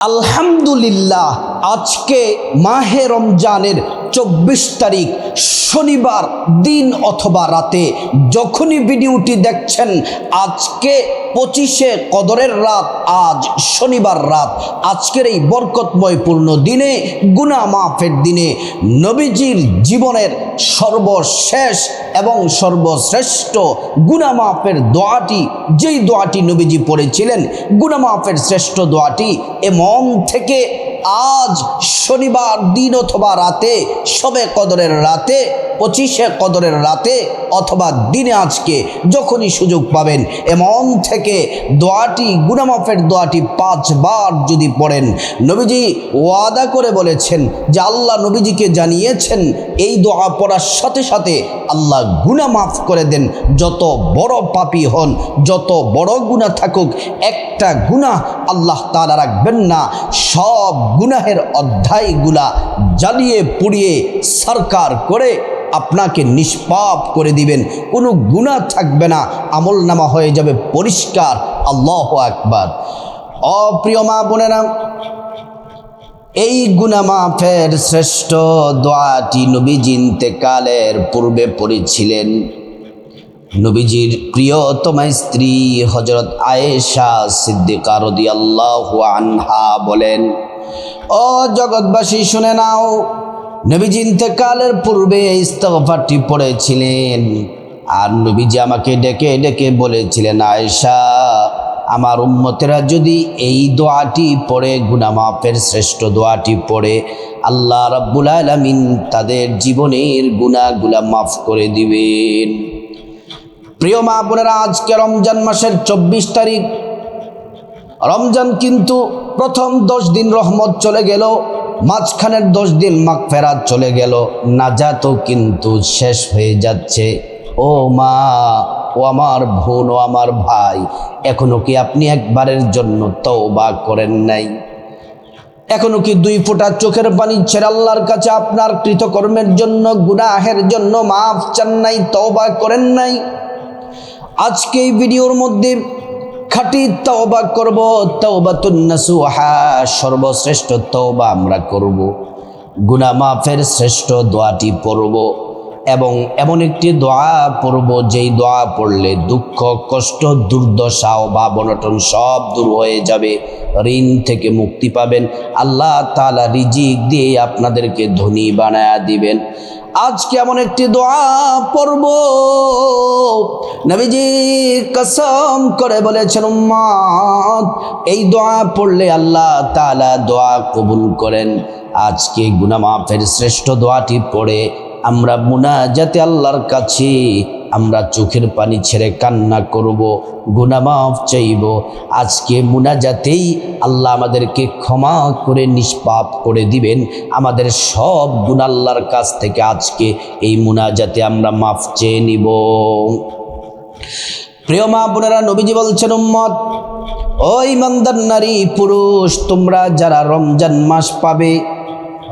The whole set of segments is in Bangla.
আলহামদুলিল্লাহ, আজকে মাহে রমজানের 24 তারিখ শনিবার দিন অথবা রাতে যখনই ভিডিওটি দেখছেন, আজকে 25শে কদরের রাত, আজ শনিবার রাত। আজকের এই বরকতময় পূর্ণ দিনে, গুনাহ মাফের দিনে, নবীজির জীবনের সর্বশেষ এবং সর্বশ্রেষ্ঠ গুনাহ মাফের দোয়াটি, যেই দোয়াটি নবীজি পড়েছিলেন, গুনাহ মাফের শ্রেষ্ঠ দোয়াটি, মন থেকে আজ শনিবার দিন অথবা রাতে, শবে কদরের রাতে, 25শে কদরের রাতে অথবা দিনে, আজকে যখনই সুযোগ পাবেন, মন থেকে দোয়াটি, গুনাহ মাফের দোয়াটি 5 বার যদি পড়েন, নবীজি ওয়াদা করে বলেছেন যে আল্লাহ নবীজিকে জানিয়েছেন এই দোয়া পড়ার সাথে সাথে আল্লাহ গুনাহ মাফ করে দেন। যত বড় পাপী হন, যত বড় গুনাহ থাকুক, একটা গুনাহ আল্লাহ তাআলা রাখবেন না। সব গুনাহের অধ্যায়গুলা জ্বালিয়ে পুড়িয়ে সরকার করে আপনাকে নিষ্পাপ করে দিবেন। কোনো গুনাহ থাকবে না, আমলনামা হয়ে যাবে পরিষ্কার। আল্লাহু আকবার। অপ্রিয় মা বোনেরা, এই গুনাহ মাফের শ্রেষ্ঠ দোয়াটি নবীজি ইন্তেকালের পূর্বে পড়েছিলেন। নবীজির প্রিয়তমা স্ত্রী হযরত আয়েশা সিদ্দিকা রাদিয়াল্লাহু আনহা বলেন, ও জগৎবাসী শুনে নাও, নবীজি ইন্তেকালের পূর্বে এই ইস্তিগফারটি পড়েছিলেন। আর নবীজি আমাকে ডেকে ডেকে বলেছিলেন, আয়েশা, আমার উম্মতেরা যদি এই দোয়াটি পড়ে, গুনাহ মাফের শ্রেষ্ঠ দোয়াটি পড়ে, আল্লাহ রাব্বুল আলামিন তাদের জীবনের গুনাহগুলা মাফ করে দিবেন। প্রিয় মা বোনেরা, আজকে রমজান মাসের 24 তারিখ। রমজান কিন্তু প্রথম 10 দিন রহমত চলে গেল, মাঝখানের 10 দিন মাগফিরাত চলে গেল, নাজাতও কিন্তু শেষ হয়ে যাচ্ছে। ও মা, ও আমার বোন, ও আমার ভাই, এখনো কি আপনি একবারের জন্য তওবা করেন নাই? এখনো কি 2 ফোঁটা চোখের পানি ছেড়ে আল্লাহর কাছে আপনার কৃতকর্মের জন্য, গুনাহের জন্য মাফ চান নাই, তওবা করেন নাই? আজকে এই ভিডিওর মধ্যে খাঁটি তওবা করব, তাওবাতুন নাসুহা, সর্বশ্রেষ্ঠ তওবা আমরা করব, গুনাহ মাফের শ্রেষ্ঠ দোয়াটি পড়ব, এবং এমন একটি দোয়া পড়ব যেই দোয়া পড়লে দুঃখ, কষ্ট, দুর্দশা, অভাব, অনটন সব দূর হয়ে যাবে, ঋণ থেকে মুক্তি পাবেন, আল্লাহ তাআলা রিজিক দিয়ে আপনাদেরকে ধনী বানায়া দিবেন। আজকে এমন একটি দোয়া পড়ব, নবীজি কসম করে বলেছেন, উম্মত, এই দোয়া পড়লে আল্লাহ তাআলা দোয়া কবুল করেন। আজকে গুনাহ মাফের শ্রেষ্ঠ দোয়াটি পড়ে আমরা মুনাজাতে আল্লাহর কাছে আমরা চোখের পানি ছেড়ে কান্না করব, গুনাহ মাফ চাইব। আজকে মুনাজাতেই আল্লাহ আমাদেরকে ক্ষমা করে নিষ্পাপ করে দিবেন। আমাদের সব গুনাহ আল্লাহর কাছ থেকে আজকে এই মুনাজাতে আমরা মাফ চেয়ে নিব। প্রিয় মা বোনেরা, নবীজি বলছেন, উম্মত, ও ঈমানদার নারী পুরুষ, তোমরা যারা রমজান মাস পাবে,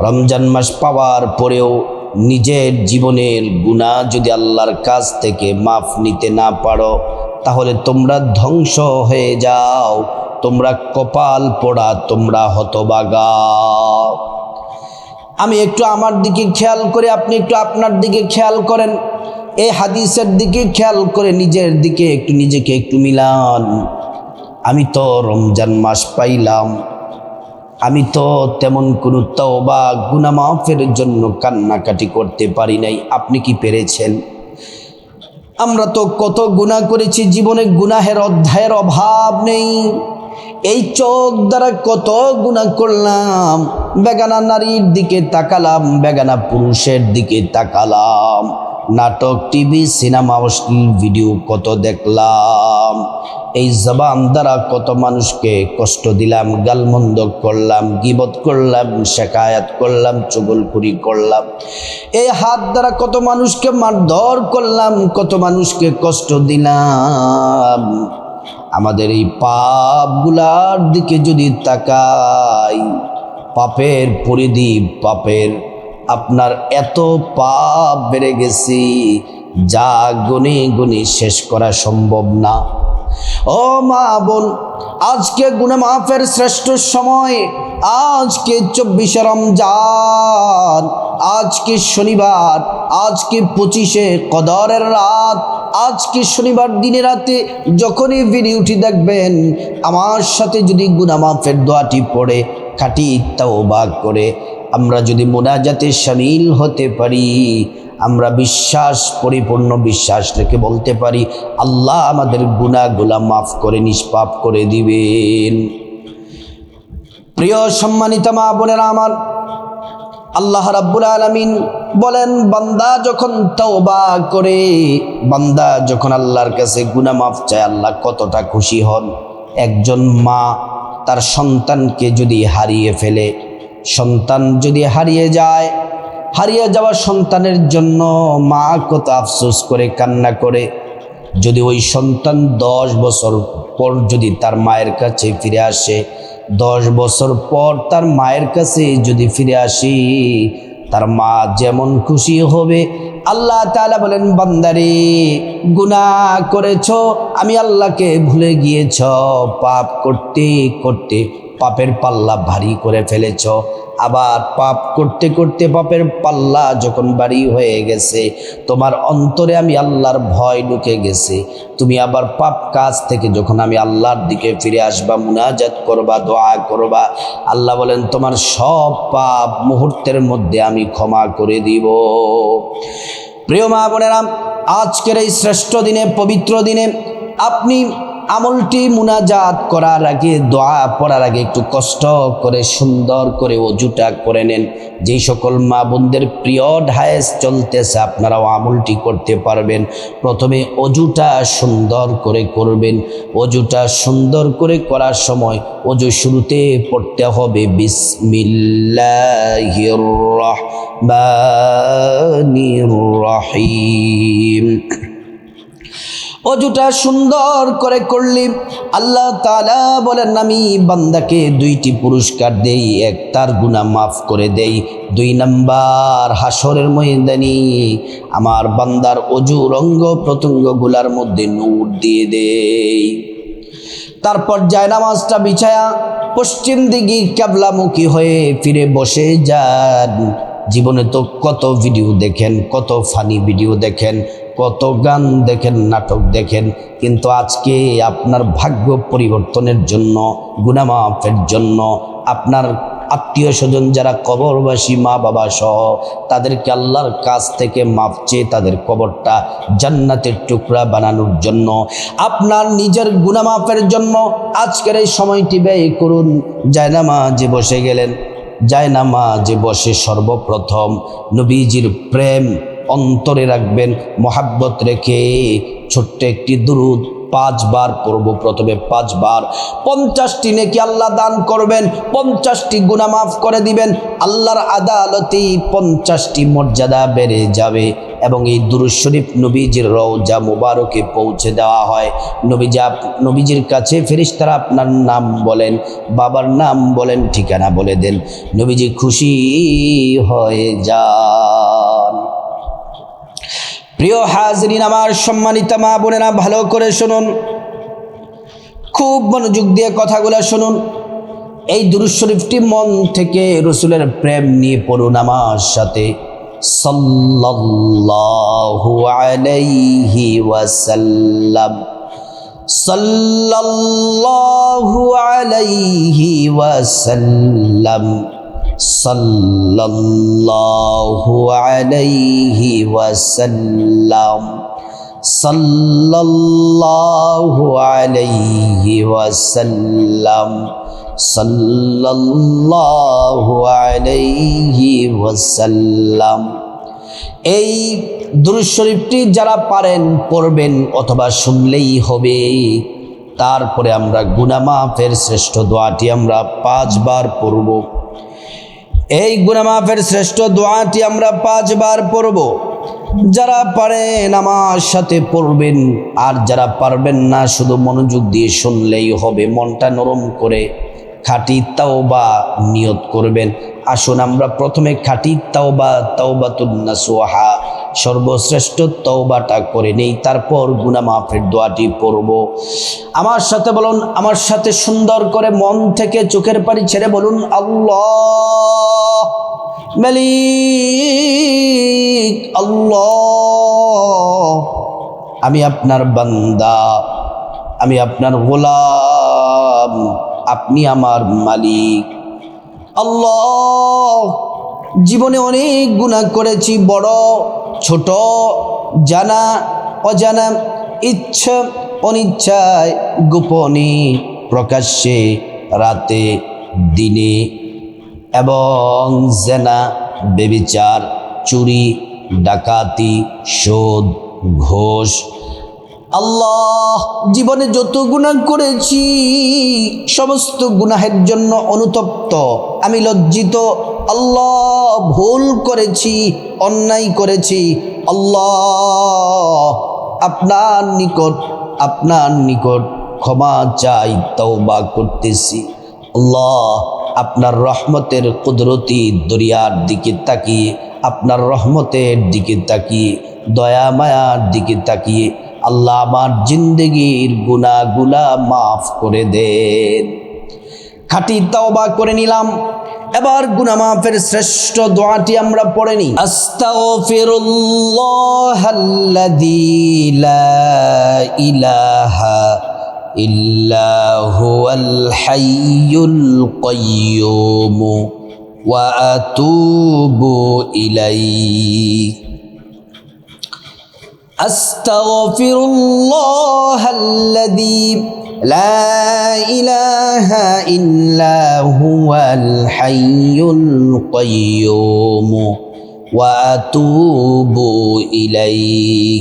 রমজান মাস পাওয়ার পরেও নিজের জীবনের গুনাহ যদি আল্লাহর কাছ থেকে মাফ নিতে না পারো, তাহলে তোমরা ধ্বংস হয়ে যাও, তোমরা কপাল পোড়া, তোমরা হতভাগা। আমি একটু আমার দিকে খেয়াল করে, আপনি একটু আপনার দিকে খেয়াল করেন, এই হাদিসের দিকে খেয়াল করে নিজের দিকে একটু, নিজেকে একটু মিলান। আমি তো রমজান মাস পাইলাম, আমি তো তেমন কোনো তওবা, গুনাহ মাফের জন্য কান্নাকাটি করতে পারি নাই। আপনি কি পেরেছেন? আমরা তো কত গুনাহ করেছি, জীবনে গুনাহের অধ্যায়ের অভাব নেই। এই চোখ দ্বারা কত গুনাহ করলাম, বেগানা নারীর দিকে তাকালাম, বেগানা পুরুষের দিকে তাকালাম, নাটক, টিভি, সিনেমা, অশ্লীল ভিডিও কত দেখলাম, এই জবান দ্বারা কত মানুষকে কষ্ট দিলাম, গালমন্দ করলাম, গীবত করলাম, শেকায়াত করলাম, চুগলখুরি করলাম, এই হাত দ্বারা কত মানুষকে মারধর করলাম, কত মানুষকে কষ্ট দিলাম। আমাদের এই পাপগুলার দিকে যদি তাকাই, পাপের পরিধি, পাপের আপনার এত পাপ বেড়ে গেছি, যা গুনে গুনে শেষ করা সম্ভব না। ও মা বোন, আজকে গুনাহ মাফের শ্রেষ্ঠ সময়, আজকে 24শে রমজান, আজকে শনিবার, আজকে 25শে কদরের রাত, আজকে শনিবার দিনে রাতে যখনই ভিডিওটি দেখবেন, আমার সাথে যদি গুনাহ মাফের দোয়াটি পড়ে খাঁটি তাওবা করে আমরা যদি মুনাজাতে শামিল হতে পারি, আমরা পরিপূর্ণ বিশ্বাস রেখে বলতে পারি আল্লাহ আমাদের গুনাহগুলো মাফ করে নিষ্পাপ করে দিবেন। প্রিয় সম্মানিত মা বোনেরা আমার, আল্লাহ রাব্বুল আলামিন বলেন, বান্দা যখন তওবা করে, বান্দা যখন আল্লাহর কাছে গুনাহ মাফ চায়, আল্লাহ কতটা খুশি হন। একজন মা তার সন্তানকে যদি হারিয়ে ফেলে, সন্তান যদি হারিয়ে যায়, হারিয়ে যাওয়া সন্তানের জন্য মা কত আফসোস করে কান্না করে। যদি ওই সন্তান 10 বছর পর যদি তার মায়ের কাছে ফিরে আসে, 10 বছর পর তার মায়ের কাছে যদি ফিরে আসি, তার মা যেমন খুশি হবে। আল্লাহ তাআলা বলেন, বান্দারে গুনাহ করেছ, আমি আল্লাহকে ভুলে গিয়েছ, পাপ করতে করতে পাপের পাল্লা ভারী করে ফেলেছ। আবার পাপ করতে করতে পাপের পাল্লা যখন ভারী হয়ে গেছে, তোমার অন্তরে আমি আল্লাহর ভয় ঢুকে গেছে, তুমি আবার পাপ কাজ থেকে যখন আমি আল্লাহর দিকে ফিরে আসবা, মুনাজাত করবা, দোয়া করবা, আল্লাহ বলেন তোমার সব পাপ মুহূর্তের মধ্যে আমি ক্ষমা করে দিব। প্রিয় মা বোনেরা, আজকের এই শ্রেষ্ঠ দিনে, পবিত্র দিনে আপনি আমলটি মুনাজাত করার আগে, দোয়া পড়ার আগে একটু কষ্ট করে সুন্দর করে ওযুটা করে নেন। যেই সকল মা বোনদের পিরিয়ড হায়েস চলতেছে, আপনারাও আমলটি করতে পারবেন। প্রথমে ওযুটা সুন্দর করে করবেন। ওযুটা সুন্দর করে করার সময় ওযু শুরুতে পড়তে হবে বিসমিল্লাহির রহমানির রহিম। ওযুটা সুন্দর করে করলি আল্লাহ তাআলা বলেন, আমি বান্দাকে 2টি পুরস্কার দেই। এক, তার গুনাহ মাফ করে দেই। 2 নাম্বার, হাসরের ময়দানে আমার বান্দার ওযুর অঙ্গ প্রত্যঙ্গগুলোর মধ্যে নূর দিয়ে দেই। তারপর জায়নামাজটা বিছায়া পশ্চিম দিকে কিবলামুখী হয়ে ফিরে বসে যান। জীবনে তো কত ভিডিও দেখেন, কত ফানি ভিডিও দেখেন, কত গান দেখেন, নাটক দেখেন, কিন্তু আজকে আপনার ভাগ্য পরিবর্তনের জন্য, গুনাহ মাফের জন্য, আপনার আত্মীয় স্বজন যারা কবরবাসী মা বাবা সহ, তাদেরকে আল্লাহর কাছ থেকে মাফ চেয়ে তাদের কবরটা জান্নাতের টুকরা বানানোর জন্য, আপনার নিজের গুনাহ মাফের জন্য আজকের এই সময়টি ব্যয় করুন। জায়নামাজে বসে গেলেন, জায়নামাজে বসে সর্বপ্রথম নবীজির প্রেম অন্তরে রাখবেন, মহাব্বত রেখে ছোট্ট একটি দুরূদ 5 বার পড়ব। প্রথমে 5 বার, 50টি নেকি আল্লাহ দান করবেন, 50টি গুনাহ মাফ করে দিবেন। আল্লাহর আদালতে 50টি মর্যাদা বেড়ে যাবে। এবং এই দুরূদ শরীফ নবীজির রওজা মুবারকে পৌঁছে দেওয়া হয়। নবীজির কাছে ফেরেশতারা আপনার নাম বলেন, বাবার নাম বলেন, ঠিকানা বলে দেন, নবীজি খুশি হয়ে যান। প্রিয় হাজরিন, আমার সম্মানিত মা বোনেরা, ভালো করে শুনুন, খুব মনোযোগ দিয়ে কথাগুলো শুনুন। এই দুরূদ শরীফটি মন থেকে রাসূলের প্রেম নিয়ে পড়ুন আমার সাথে। সাল্লাল্লাহু আলাইহি ওয়াসাল্লাম, সাল্লাল্লাহু আলাইহি ওয়াসাল্লাম, সাল্লাল্লাহু আলাইহি ওয়াসাল্লাম, সাল্লাল্লাহু আলাইহি ওয়াসাল্লাম, সাল্লাল্লাহু আলাইহি ওয়াসাল্লাম। এই দুরূদ শরীফটি যারা পারেন পড়বেন, অথবা শুনলেই হবে। তারপরে আমরা গুনাহ মাফের শ্রেষ্ঠ দোয়াটি আমরা 5 বার পড়ব। এই গুনাহ মাফের শ্রেষ্ঠ দোয়াটি আমরা 5 বার পড়ব। যারা পারেন আমার সাথে পড়বেন, আর যারা পারবেন না শুধু মনোযোগ দিয়ে শুনলেই হবে। মনটা নরম করে খাঁটি তাওবা নিয়ত করবেন। আসুন আমরা প্রথমে খাঁটি তাওবা, তাওবাতুন নাসুহা সর্বশ্রেষ্ঠ তওবাটা করে নেই, তারপর গুনাহ মাফের দোয়াটি পড়ব। আমার সাথে বলুন, আমার সাথে সুন্দর করে মন থেকে চোখের পানি ছেড়ে বলুন, আল্লাহ মালিক, আল্লাহ আমি আপনার বান্দা, আমি আপনার গোলাম, আপনি আমার মালিক। আল্লাহ জীবনে অনেক গুনাহ করেছি, বড় ছোট, জানা অজানা, ইচ্ছা অনিচ্ছায়, গোপনে প্রকাশ্যে, রাতে দিনে, এবং জেনা ব্যভিচার, চুরি ডাকাতি, সুদ ঘোষ। আল্লাহ জীবনে যত গুনাহ করেছি সমস্ত গুনাহের জন্য অনুতপ্ত, আমি লজ্জিত। আল্লাহ ভুল করেছি, অন্যায় করেছি। আল্লাহ আপনার নিকট ক্ষমা চাই, তওবা করতেছি। আল্লাহ আপনার রহমতের কুদরতি দরিয়ার দিকে তাকিয়ে, আপনার রহমতের দিকে তাকিয়ে, দয়া মায়ার দিকে তাকিয়ে আল্লাহ আমার জিন্দগির গুনাহগুলা মাফ করে দেন। খাঁটি তওবা করে নিলাম। এবার গুনাহ মাফের শ্রেষ্ঠ দোয়াটি আমরা পড়ে নিই। আস্তাগফিরুল্লাহাল্লাযী লা ইলাহা ইল্লা হুয়াল হাইয়ুল কাইয়্যুম ওয়া আতুবু ইলাইহি। আস্তাগফিরুল্লাহাল্লাযী লা ইলাহা ইল্লা হুয়াল হাইয়ুল কাইয়্যুম ওয়া আতুবু ইলাইহি।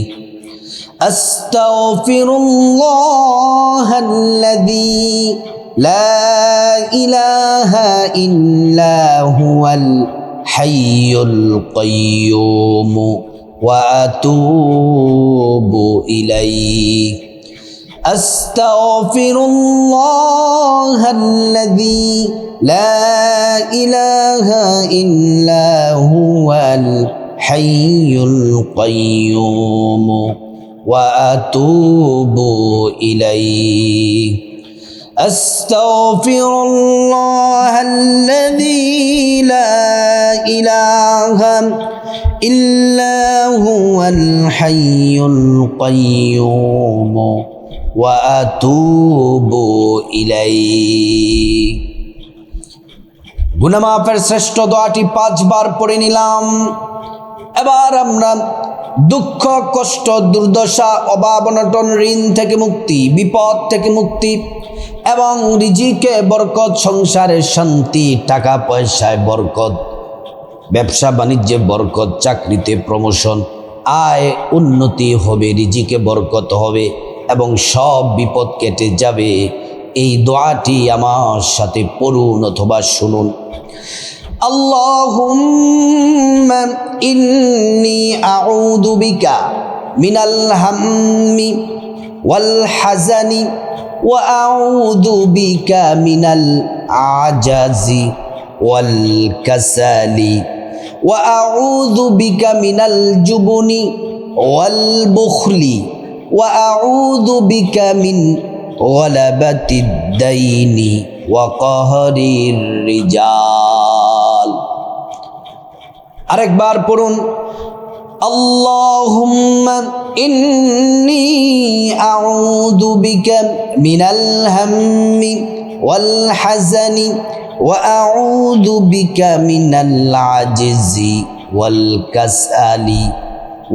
আস্তাগফিরুল্লাহাল্লাযী লা ইলাহা ইল্লা হুয়াল হাইয়ুল কাইয়্যুম ওয়া আতুবু ইলাইহি। আস্তাগফিরুল্লাহাল্লাযী লা ইলাহা ইল্লা হুয়াল হাইয়ুল কাইয়্যুম ওয়া আতুবু ইলাইহি। আস্তাগফিরুল্লাহাল্লাযী লা ইলাহা ইল্লা হুয়াল হাইয়ুল কাইয়্যুম ওয়া আতুবু ইলাইহি। গুনাহ মাফের শ্রেষ্ঠ দোয়াটি 5 বার পড়ে নিলাম। এবার আমরা দুঃখ কষ্ট দুর্দশা অভাব অনটন ঋণ থেকে মুক্তি, বিপদ থেকে মুক্তি এবং রিজিকে বরকত, সংসারে শান্তি, টাকা পয়সায় বরকত, ব্যবসা বাণিজ্যে বরকত, চাকরিতে প্রমোশন, আয় উন্নতি হবে, রিজিকে বরকত হবে এবং সব বিপদ কেটে যাবে। এই দোয়াটি আমার সাথে পড়ুন অথবা শুনুন। আল্লাহুম্মা ইন্নী আউযু বিকা মিনাল হাম্মি ওয়াল হাযানি ওয়া আউযু বিকা মিনাল আজাজি ওয়াল কাসালি ওয়া আউযু বিকা মিনাল জুবনি ওয়াল বুখলি ওয়া আউযু বিকা মিন গলাবাতিদ দাইনি ওয়া কাহরির রিজাল। আরেকবার পড়ুন। আল্লাহুম্মা ইন্নী আউযু বিকা মিনাল হাম্মি ওয়াল হাযানি ওয়া আউযু বিকা মিনাল আজজি ওয়াল কাসালি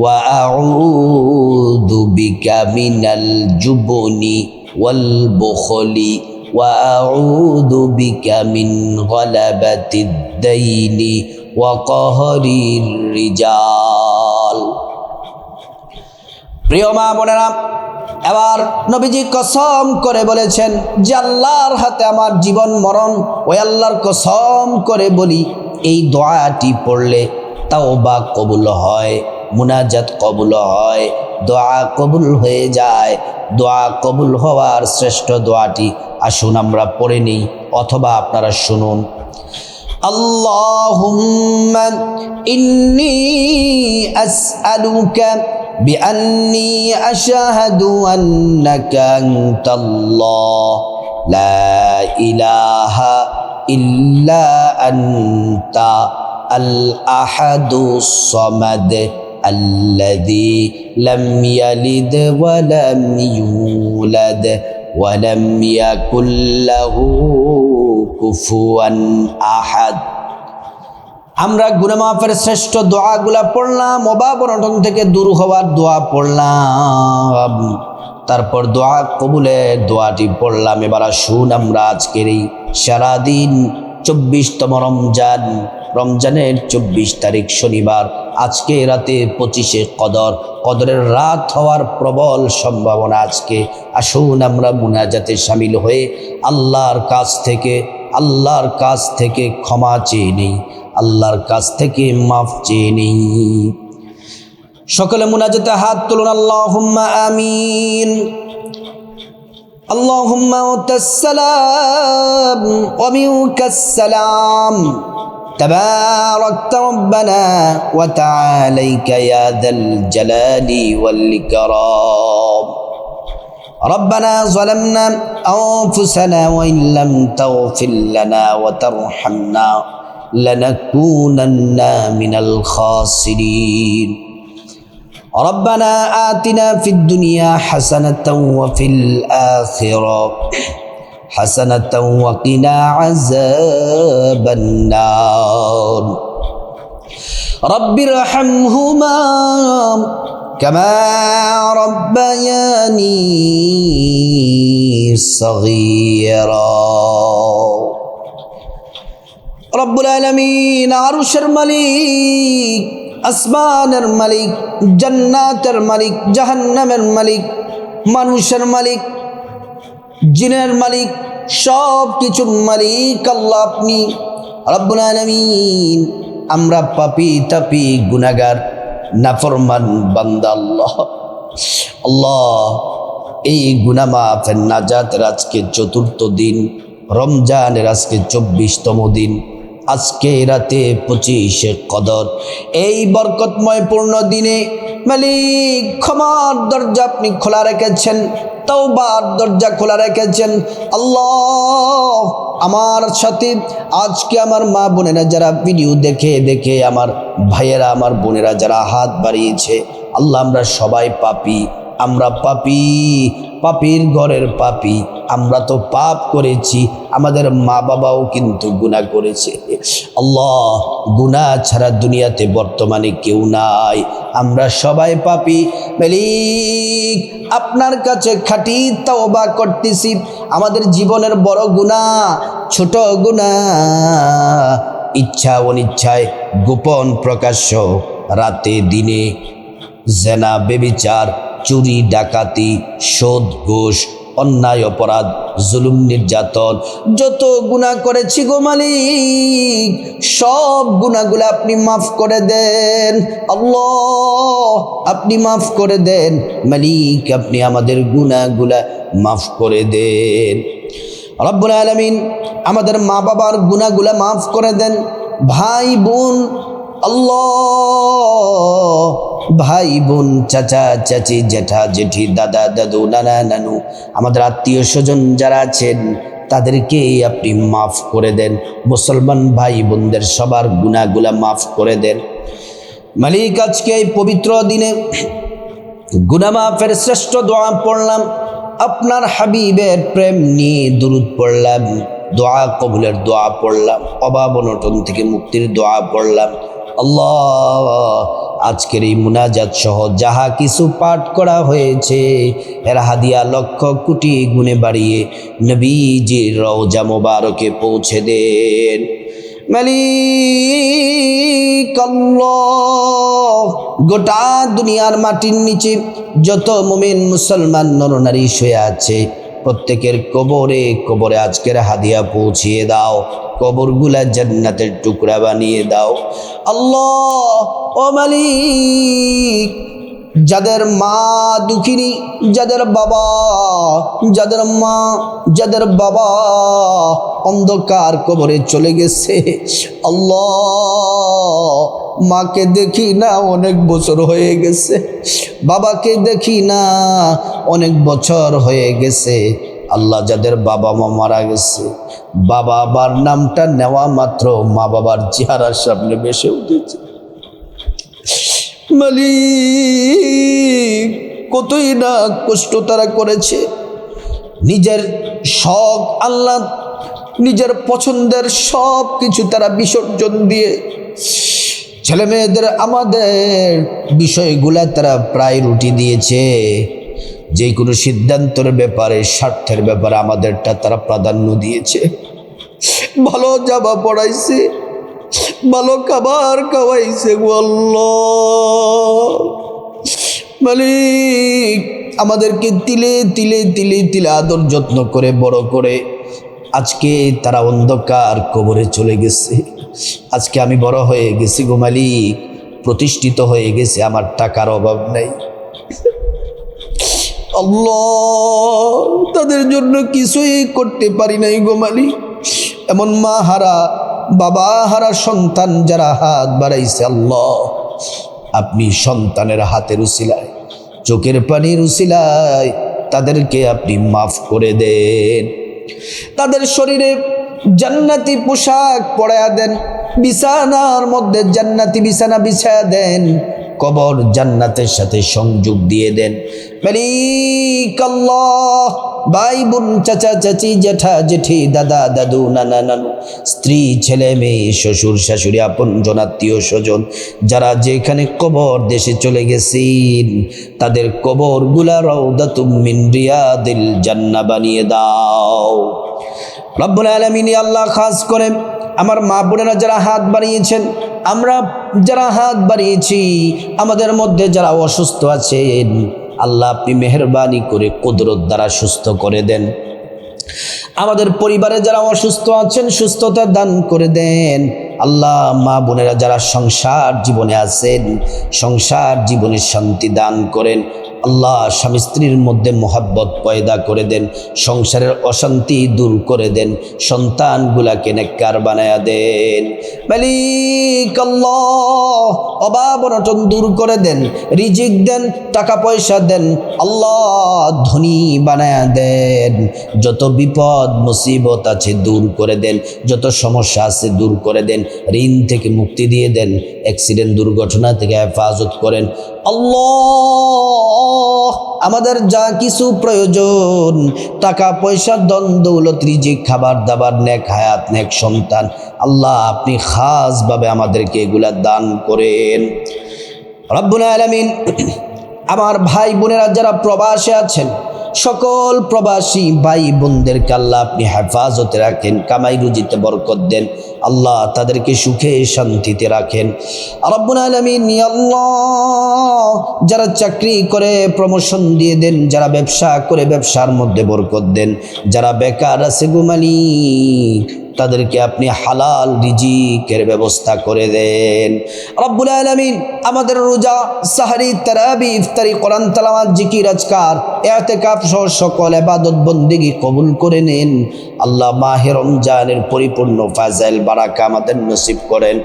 ওয়া আউযু বিকা মিনাল জুবনি ওয়াল বুখলি ওয়া আউযু বিকা মিন গলাবাতিদ দাইনি ওয়া কাহরির রিজাল। প্রিয় মা বোনেরা, এবার নবীজি কসম করে বলেছেন যে আল্লাহর হাতে আমার জীবন মরণ, ওই আল্লাহর কসম করে বলি এই দোয়াটি পড়লে তাওবা কবুল হয়, মুনাজাত কবুল হয়, দোয়া কবুল হয়ে যায়। দোয়া কবুল হওয়ার শ্রেষ্ঠ দোয়াটি আসুন আমরা পড়ে নিই অথবা আপনারা শুনুন। আল্লাহুম্মা ইন্নী আসআলুকা বিআন্নী আশহাদু আন্নাকা আনতাল্লাহ লা ইলাহা ইল্লা আনতা আল আহাদুস সামাদ الذي لم يلد ولم يولد ولم يكن له كفوا أحد। আমরা গুনাহ মাফের শ্রেষ্ঠ দোয়াগুলা পড়লাম, অভাব অনটন থেকে দূর হওয়ার দোয়া পড়লাম, তারপর দোয়া কবুলের দোয়াটি পড়লাম। এবার আসুন আমরা আজকের এই সারাদিন 24তম রমজানের 24 তারিখ শনিবার, আজকে রাতে 25শে কদরের রাত হওয়ার প্রবল সম্ভাবনা আজকে। আসুন আমরা মুনাজাতে শামিল হয়ে আল্লাহর কাছ থেকে ক্ষমা চেয়ে নিই, আল্লাহর কাছ থেকে মাফ চেয়ে নিই। সকলে মুনাজাতে হাত তুলুন। আল্লাহুম্মা আমিন। আল্লাহুম্মা আনতাস সালাম ওয়া মিনকাস সালাম تباركت ربنا وتعاليك يا ذا الجلال والإكرام ربنا ظلمنا أنفسنا وإن لم تغفر لنا وترحمنا لنكونن من الخاسرين ربنا آتنا في الدنيا حسنة وفي الآخرة حسنة وقنا عذاب النار رب ارحمهما كما ربياني صغيرا رب العالمين আরশের মালিক, আসমানের মালিক, জান্নাতের মালিক, জাহান্নামের মালিক, মানুষের মালিক, জিনের মালিক, সব কিছুর মালিক আল্লাহ আপনি রব্বুল আলামিন। আমরা পাপী তাপী গুনাহগার নাফরমান বান্দা আল্লাহ। এই গুনাহ মাফের নাজাতের আজকে ৪র্থ দিন, রমজানের আজকে ২৪তম দিন, আজকে রাতে 25শে কদর, এই বরকতময় পূর্ণ দিনে মালিক ক্ষমার দরজা আপনি খোলা রেখেছেন, তওবার দরজা খোলা রেখেছেন আল্লাহ। আমার সাথে আজকে আমার মা বোনেরা যারা ভিডিও দেখে আমার ভাইয়েরা, আমার বোনেরা যারা হাত বাড়িয়েছে, আল্লাহ আমরা সবাই পাপী, আমরা পাপীর ঘরের পাপী। আমরা তো পাপ করেছি, আমাদের মা বাবাও কিন্তু গুনাহ করেছে আল্লাহ। গুনাহ ছাড়া দুনিয়াতে বর্তমানে কেউ নাই, আমরা সবাই পাপী মালিক। আপনার কাছে খাঁটি তওবা করতেছি, আমাদের জীবনের বড় গুনাহ, ছোট গুনাহ, ইচ্ছা অনিচ্ছায়, গোপন প্রকাশ্য, রাতে দিনে, জেনা বেবিচার, চুরি ডাকাতি, সুদ ঘুষ, অন্যায় অপরাধ, জুলুম নির্যাতন, যত গুনাহ করেছি গো মালিক, সব গুনাহগুলো আপনি মাফ করে দেন আল্লাহ, আপনি মাফ করে দেন মালিক, আপনি আমাদের গুনাহগুলা মাফ করে দেন রব্বুল আলামিন। আমাদের মা বাবার গুনাহগুলা মাফ করে দেন, ভাই বোন আল্লাহ, ভাই বোন, চাচা চাচি, জেঠা জেঠি, দাদা দাদু, নানা নানু, আমাদের আত্মীয় স্বজন যারা আছেন তাদেরকে আপনি মাফ করে দেন। মুসলমান ভাই বোনদের সবার গুনাহগুলা মাফ করে দেন মালিক। আজকে এই পবিত্র দিনে গুনাহ মাফের শ্রেষ্ঠ দোয়া পড়লাম, আপনার হাবিবের প্রেম নিয়ে দুরূদ পড়লাম, দোয়া কবুলের দোয়া পড়লাম, অভাব অনটন থেকে মুক্তির দোয়া পড়লাম আল্লাহ। আজকের এই মুনাজাত সহ যাহা কিছু পাঠ করা হয়েছে এর হাদিয়া লক্ষ কোটি গুণে বাড়িয়ে নবীজির রওজা মোবারকে পৌঁছে দেন মালিক আল্লাহ। গোটা দুনিয়ার মাটির নিচে যত মুমিন মুসলমান নরনারী শুয়ে আছে প্রত্যেকের কবরে কবরে আজকের হাদিয়া পৌঁছিয়ে দাও, কবরগুলা জান্নাতের টুকরা বানিয়ে দাও আল্লাহ। ও মালিক, যাদের মা দুঃখিনী, যাদের বাবা, যাদের মা, যাদের বাবা অন্ধকার কবরে চলে গেছে, আল্লাহ মাকে দেখি না অনেক বছর হয়ে গেছে, বাবাকে দেখি না অনেক বছর হয়ে গেছে। আল্লাহ যাদের বাবা মা মারা গেছে, বাবা আবার নামটা নেওয়া মাত্র মা বাবার চেহারার সামনে ভেসে উঠেছে। মালিক কতই না কষ্ট তারা করেছে, নিজের শখ আল্লাহ, নিজের পছন্দের সব কিছু তারা বিসর্জন দিয়ে ছেলে মেয়েদের আমাদের বিষয়গুলা তারা প্রায়োরিটি দিয়েছে। যে কোনো সিদ্ধান্তের ব্যাপারে, স্বার্থের ব্যাপারে আমাদেরটা তারা প্রাধান্য দিয়েছে। ভালো জামা পড়াইছে, ভালো খাবার খাওয়াইছে গো আল্লাহ। মালিক আমাদেরকে তিলে তিলে তিলে তিলে আদর যত্ন করে বড় করে আজকে তারা অন্ধকার কবরে চলে গেছে। আজকে আমি বড় হয়ে গেছি গো মালিক, প্রতিষ্ঠিত হয়ে গেছে, আমার টাকার অভাব নাই। আল্লাহ তাদের জন্য কিছুই করতে পারি নাই গো মালিক। এমন মা হারা বাবা হারা সন্তান যারা হাত বাড়াইছে, আল্লাহ আপনি সন্তানের হাতের উসিলায়, চোখের পানির উসিলায় তাদেরকে আপনি মাফ করে দেন। তাদের শরীরে জান্নাতি পোশাক পরায়া দেন, বিছানার মধ্যে জান্নাতি বিছানা বিছায়া দেন, কবর জান্নাতের সাথে সংযোগ দিয়ে দেন। মালিক আল্লাহ ভাই বোন চাচা চাচি জেঠা জেঠি দাদা দাদু নানা নানু স্ত্রী ছেলে মেয়ে শ্বশুর শাশুড়ি আপন জনাত্মীয় স্বজন যারা যেখানে কবর দেশে চলে গেছেন তাদের কবরগুলা রাউদাতুম মিন রিয়াদিল জান্নাহ বানিয়ে দাও রব্বুল আলামিন। আল্লাহ খাস করে আমার মা বোনেরা যারা হাত বাড়িয়েছেন, আমরা যারা হাত বাড়িয়েছি, আমাদের মধ্যে যারা অসুস্থ আছেন, আল্লাহ আপনি মেহেরবানি করে কুদরত দ্বারা সুস্থ করে দেন। আমাদের পরিবারে যারা অসুস্থ আছেন সুস্থতা দান করে দেন। আল্লাহ মা বোনেরা যারা সংসার জীবনে আছেন সংসার জীবনে শান্তি দান করেন। আল্লাহ স্বামী স্ত্রীর মধ্যে মোহাব্বত পয়দা করে দেন, সংসারের অশান্তি দূর করে দেন, সন্তানগুলাকে নেককার বানায়া দেন। মালিক আল্লাহ অভাব অনটন দূর করে দেন, রিজিক দেন, টাকা পয়সা দেন, আল্লাহ ধনী বানায়া দেন। যত বিপদ মুসিবত আছে দূর করে দেন, যত সমস্যা আছে দূর করে দেন, ঋণ থেকে মুক্তি দিয়ে দেন, অ্যাক্সিডেন্ট দুর্ঘটনা থেকে হেফাজত করেন। আল্লাহ আমাদের যা কিছু প্রয়োজন টাকা পয়সা ধন দৌলত রিজিক খাবার দাবার নেক হায়াত নেক সন্তান, আল্লাহ আপনি খাসভাবে আমাদেরকে এগুলা দান করেন রব্বুল আলামিন। আমার ভাই বোনেরা যারা প্রবাসে আছেন সকল প্রবাসী ভাই বোনদেরকে আল্লাহ আপনি হেফাজতে রাখেন, কামাই রুজিতে বরকত দেন, আল্লাহ তাদেরকে সুখে শান্তিতে রাখেন রব্বুল আলামিন। আল্লাহ যারা চাকরি করে প্রমোশন দিয়ে দেন, যারা ব্যবসা করে ব্যবসার মধ্যে বরকত দেন, যারা বেকার আছে গো মালিক তাদেরকে আপনি হালাল রিজিকের ব্যবস্থা করে দেন রব্বুল আলামিন। আমাদের রোজা সাহরি তারাবি ইফতারি কোরআন তেলাওয়াত জিকির আজকার ইতিকাফ সহ সকল ইবাদত বন্দেগী কবুল করে নেন আল্লাহ। মাহে রমজানের পরিপূর্ণ ফাজাইল বারাকা আমাদের নসিব করেন,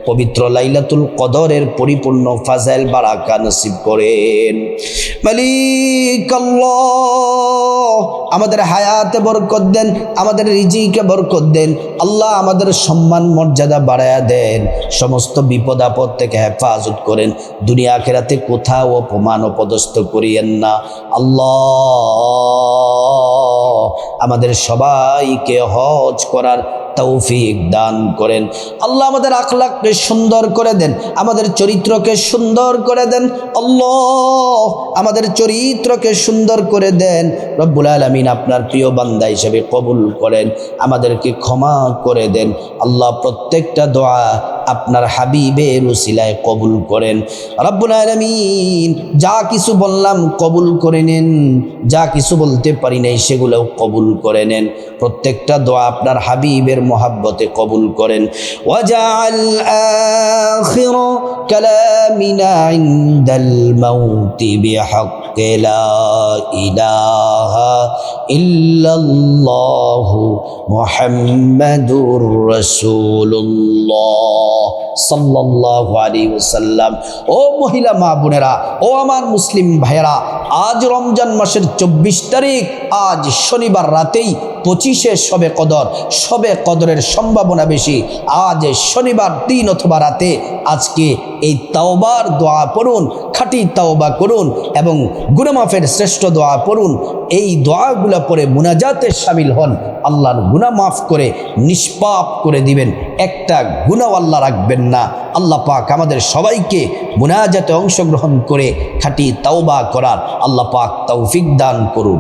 পবিত্র লাইলাতুল কদরের পরিপূর্ণ ফাজাইল বারাকা নসিব করেন মালিক আল্লাহ। আমাদের হায়াতে বরকত দেন, আমাদের রিজিকে বরকত দেন আল্লাহ, আমাদের সম্মান মর্যাদা বাড়ায়া দেন, সমস্ত বিপদ আপদ থেকে হেফাজত করেন, দুনিয়া আখিরাতে কোথাও অপমান অপদস্থ করিয়েন না আল্লাহ। আমাদের সবাইকে হজ করার তৌফিক দান করেন আল্লাহ। আমাদের আখলাককে সুন্দর করে দেন, আমাদের চরিত্রকে সুন্দর করে দেন আল্লাহ, আমাদের চরিত্রকে সুন্দর করে দেন রব্বুল আলামিন। আপনার প্রিয় বান্দা হিসেবে কবুল করেন, আমাদেরকে ক্ষমা করে দেন আল্লাহ। প্রত্যেকটা দোয়া আপনার হাবিবের উসিলায় কবুল করেন। রব্বুল আলামিন যা কিছু বললাম কবুল করে নেন, যা কিছু বলতে পারি নাই সেগুলোও কবুল করে নেন। প্রত্যেকটা দোয়া আপনার হাবিবের মহাব্বতে কবুল করেন। ওয়াজআল আখির কালামিনা ইনদাল মাউতি বিহাক্কি লা ইলাহা ইল্লাল্লাহু মুহাম্মাদুর রাসূলুল্লাহ সাল্লাল্লাহু আলাইহি ওয়াসাল্লাম। ও মহিলা মা বোনেরা, ও আমার মুসলিম ভাইয়েরা, আজ রমজান মাসের 24 তারিখ, আজ শনিবার রাতেই 25শে শবে কদর। শবে কদরের সম্ভাবনা বেশি। আজ শনিবার দিন অথবা রাতে আজকে এই তাওবার দোয়া পড়ুন, খাঁটি তাওবা করুন এবং গুনাহ মাফের শ্রেষ্ঠ দোয়া পড়ুন। এই দোয়াগুলো পড়ে মুনাজাতে শামিল হন। আল্লাহর গুনাহ মাফ করে নিষ্পাপ করে দিবেন, একটা গুনাহ আল্লাহ রাখবেন না। আল্লাহ পাক আমাদের সবাইকে মুনাজাতে অংশগ্রহণ করে খাঁটি তাওবা করার আল্লাহ পাক তৌফিক দান করুন।